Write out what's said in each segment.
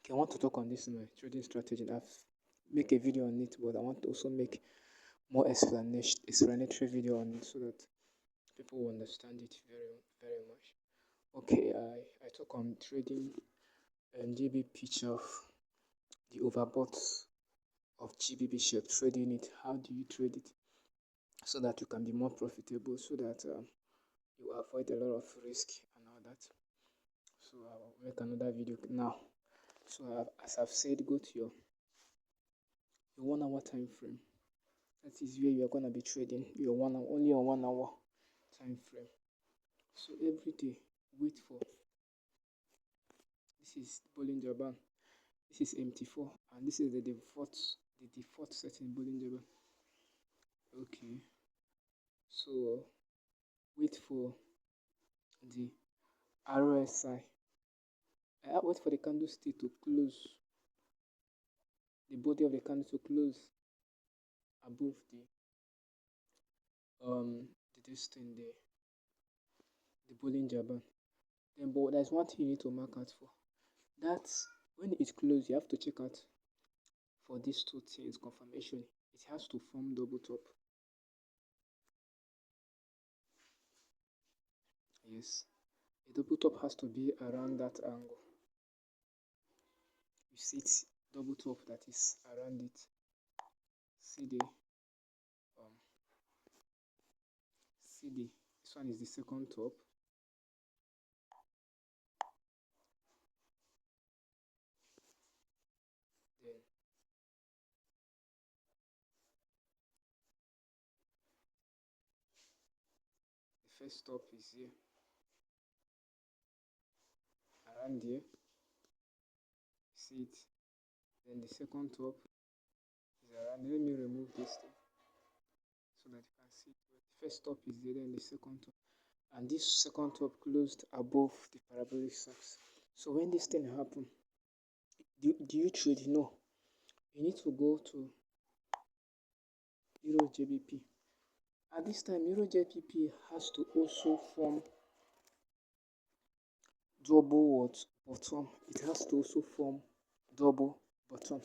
Okay, I want to talk on this my trading strategy. I've make a video on it, but I want to also make more explanatory video on it so that people will understand it very much. Okay, I talk on trading GBP of the overbought of GBP share, trading it. How do you trade it so that you can be more profitable, so that you avoid a lot of risk and all that. So I'll make another video now. So as I've said, go to your 1 hour time frame. That is where you are gonna be trading your only on 1 hour time frame. So every day, wait for this is Bollinger Band. This is MT4, and this is the default setting Bollinger Band. Okay, so wait for the RSI. Wait for the candlestick to close, the body of the candle to close above the distance there, the Bollinger Band. Then, but there's one thing you need to mark out for. That's when it closes, you have to check out for these two things confirmation. It has to form double top. Yes, a double top has to be around that angle. You see it, double top that is around it. See this one is the second top. Then the first top is here, around here. See it. Then the second top is around. Let me remove this thing so that you can see it. The first top is there, then the second top, and this second top closed above the parabolic socks. So when this thing happen, do you trade? No, you need to go to Euro JBP. At this time, Euro JBP has to also form double bottom. It has to also form double bottom.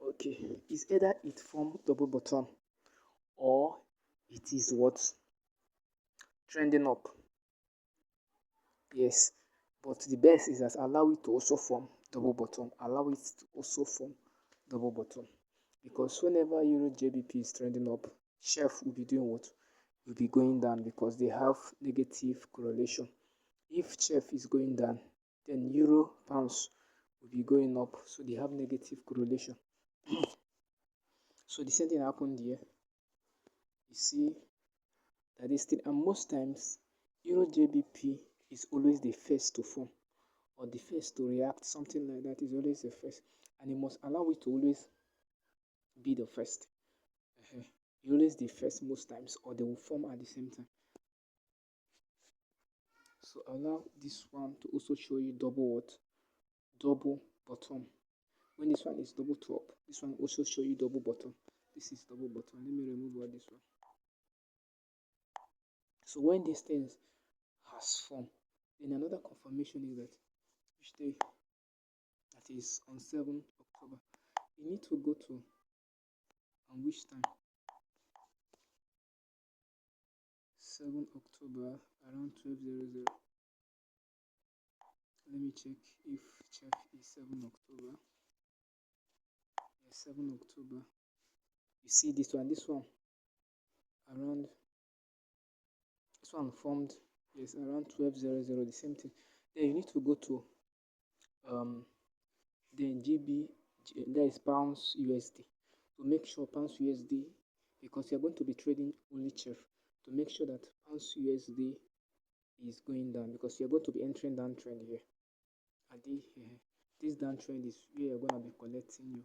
Okay, it's either it form double bottom or it is what trending up. Yes, but the best is that allow it to also form double bottom. Allow it to also form double bottom, because whenever Euro JBP is trending up, Chef will be doing what? Will be going down, because they have negative correlation. If Chef is going down, then Euro pounds will be going up, so they have negative correlation. So the same thing happened here. You see that this thing, and most times Euro JBP is always the first to form or the first to react. Something like that is always the first, and you must allow it to always be the first. Always the first most times, or they will form at the same time. So allow this one to also show you double what? Double bottom. When this one is double top, this one also show you double bottom. This is double bottom. Let me remove all this one. So when this thing has formed, then another confirmation is that which day? That is on 7 October. You need to go to on which time? 7 October around 12:00. Let me check if Chef is 7 October. Yes, 7 October. You see this one around, this one formed, yes, around 12:00, the same thing. Then you need to go to then GB, that is pounds USD, to make sure pounds USD, because you're going to be trading only Chef, to make sure that pounds USD is going down, because you're going to be entering downtrend here. And this downtrend is where you're going to be collecting your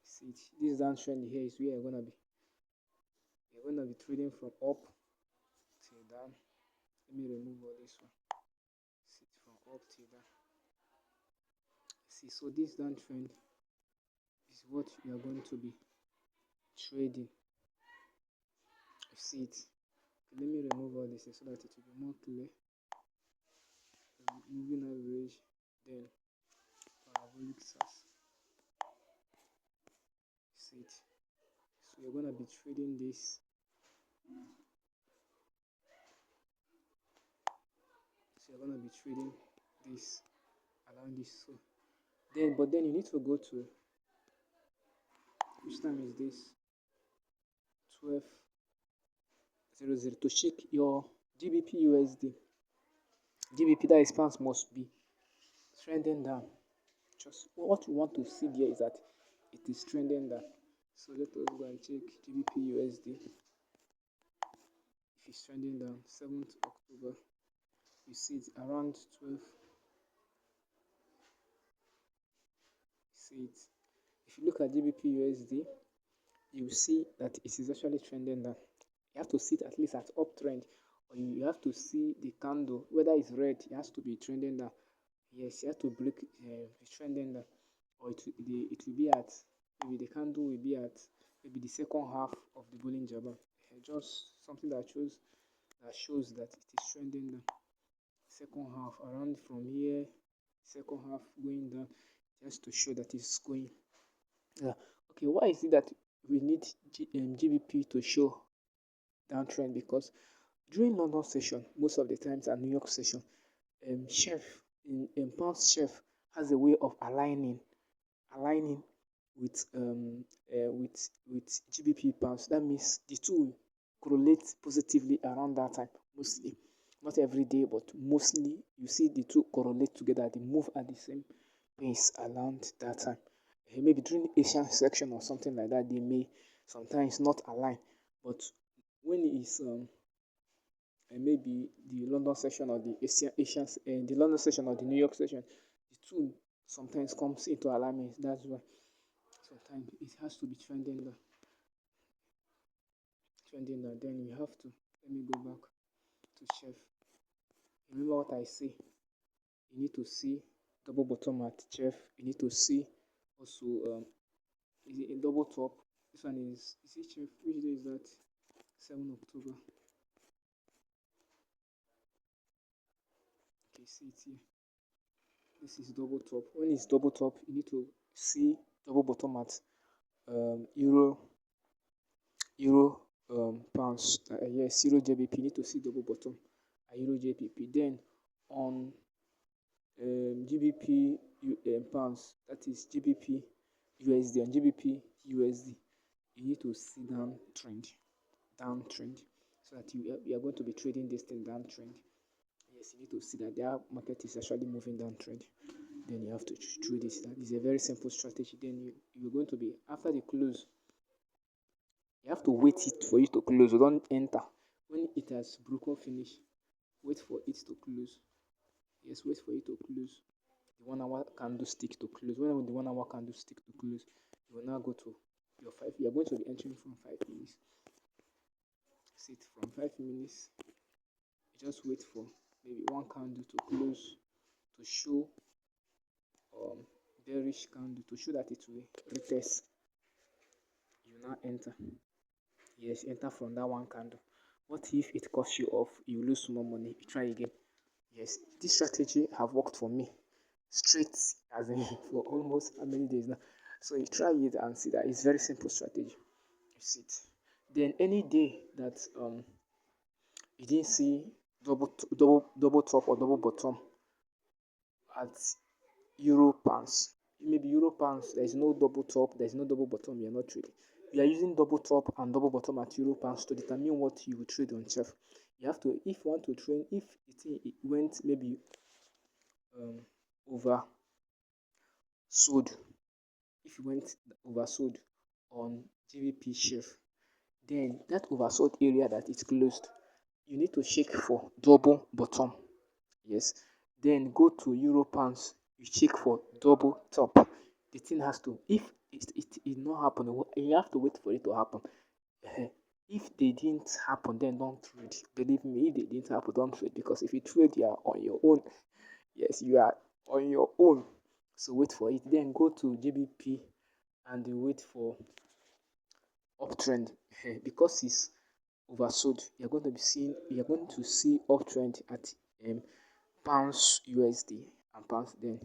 see, this downtrend here is where you're going to be trading from up till down. Let me remove all this one. See, from up till down. See, so this downtrend is what you are going to be trading. You see it. Okay, let me remove all this so that it will be more clear. Moving average, then parabolic SAS. You see it. So you're gonna be trading this. So you're gonna be trading this around this. So then you need to go to, which time is this? 12:00 to check your GBP USD. GBP, that is pounds, must be trending down. Just what you want to see there is that it is trending down. So let us go and check GBP USD. If it's trending down, 7th October, you see it around 12. You see it. If you look at GBP USD, you see that it is actually trending down. You have to see it at least at uptrend, or you have to see the candle, whether it's red, it has to be trending down. Yes, you have to break the trending down, or it will be at, maybe the candle will be at maybe the second half of the Bollinger Band. Just something that shows that it is trending down. Second half around from here, second half going down, just to show that it's going. Yeah. Okay, why is it that we need GBP to show downtrend? Because during London session, most of the times, and New York session, chef in pounds chef has a way of aligning with GBP pounds. That means the two correlate positively around that time, mostly. Not every day, but mostly you see the two correlate together. They move at the same pace around that time. Maybe during Asian section or something like that, they may sometimes not align. But when it's maybe the London session or the the London session or the New York session, the two sometimes comes into alignment. That's why sometimes it has to be trending down. Then you have to, let me go back to chef. Remember what I say. You need to see double bottom at chef. You need to see also is it a double top? This one is it chef? Which day is that? 7 October. Okay, see it here. This is double top. When it's double top, you need to see double bottom at euro pounds. Yes, euro JBP. You need to see double bottom at euro JBP. Then on GBP pounds, that is GBP USD, and GBP USD, you need to see downtrend, so that you are going to be trading this thing downtrend. Yes, you need to see that their market is actually moving downtrend. Then you have to trade this. That is a very simple strategy. Then you're going to be, after the close, you have to wait it for it to close. You don't enter when it has broken finish. Wait for it to close. Yes, wait for it to close. The 1 hour candlestick to close. When the 1 hour candlestick to close, you will now go to your 5. You are going to be entering from 5 minutes. Sit from 5 minutes. You just wait for maybe one candle to close to show bearish candle to show that it will retest. You now enter. Yes, enter from that one candle. What if it costs you off? You lose more money. You try again. Yes, this strategy have worked for me straight as in for almost how many days now. So you try it and see that it's very simple strategy. You see it. Then any day that you didn't see double top or double bottom at euro pounds, maybe euro pounds, there is no double top, there is no double bottom, you're not trading. You are using double top and double bottom at euro pounds to determine what you will trade on chef. You have to, if you want to trade, if it went maybe over sold, if you went oversold on GBP chef, then that oversold area that is closed, you need to check for double bottom. Yes, then go to euro pounds, you check for double top. The thing has to, if it not happen, you have to wait for it to happen. If they didn't happen, then don't trade. Believe me, if they didn't happen, don't trade, because if you trade, you are on your own. Yes, you are on your own. So wait for it. Then go to GBP and wait for uptrend. Because it's oversold, you're going to see uptrend at pounds USD and pounds. Then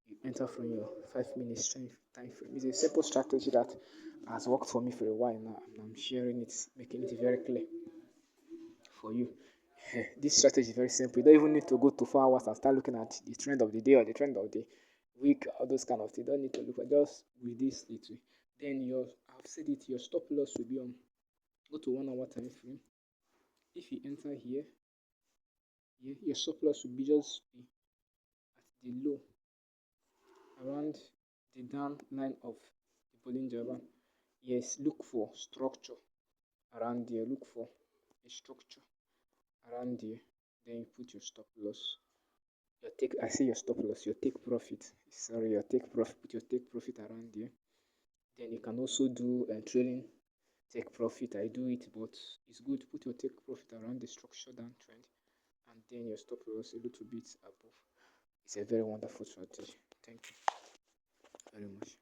you enter from your 5 minutes time frame. It's a simple strategy that has worked for me for a while now, and I'm sharing it, making it very clear for you. This strategy is very simple. You don't even need to go to 4 hours and start looking at the trend of the day or the trend of the week, all those kind of things. You don't need to look at just with this little. Then I've said it, your stop loss will be on, go to 1 hour time frame. If you enter here, your stop loss will be just be at the low around the down line of the Bollinger Band. Yes, look for structure around there. Look for a structure around there. Then you put your stop loss. I see your stop loss. Your take profit. Sorry, your take profit. Put your take profit around there. Then you can also do trailing take profit. I do it, but it's good. Put your take profit around the structure downtrend, and then your stop loss a little bit above. It's a very wonderful strategy. Thank you very much.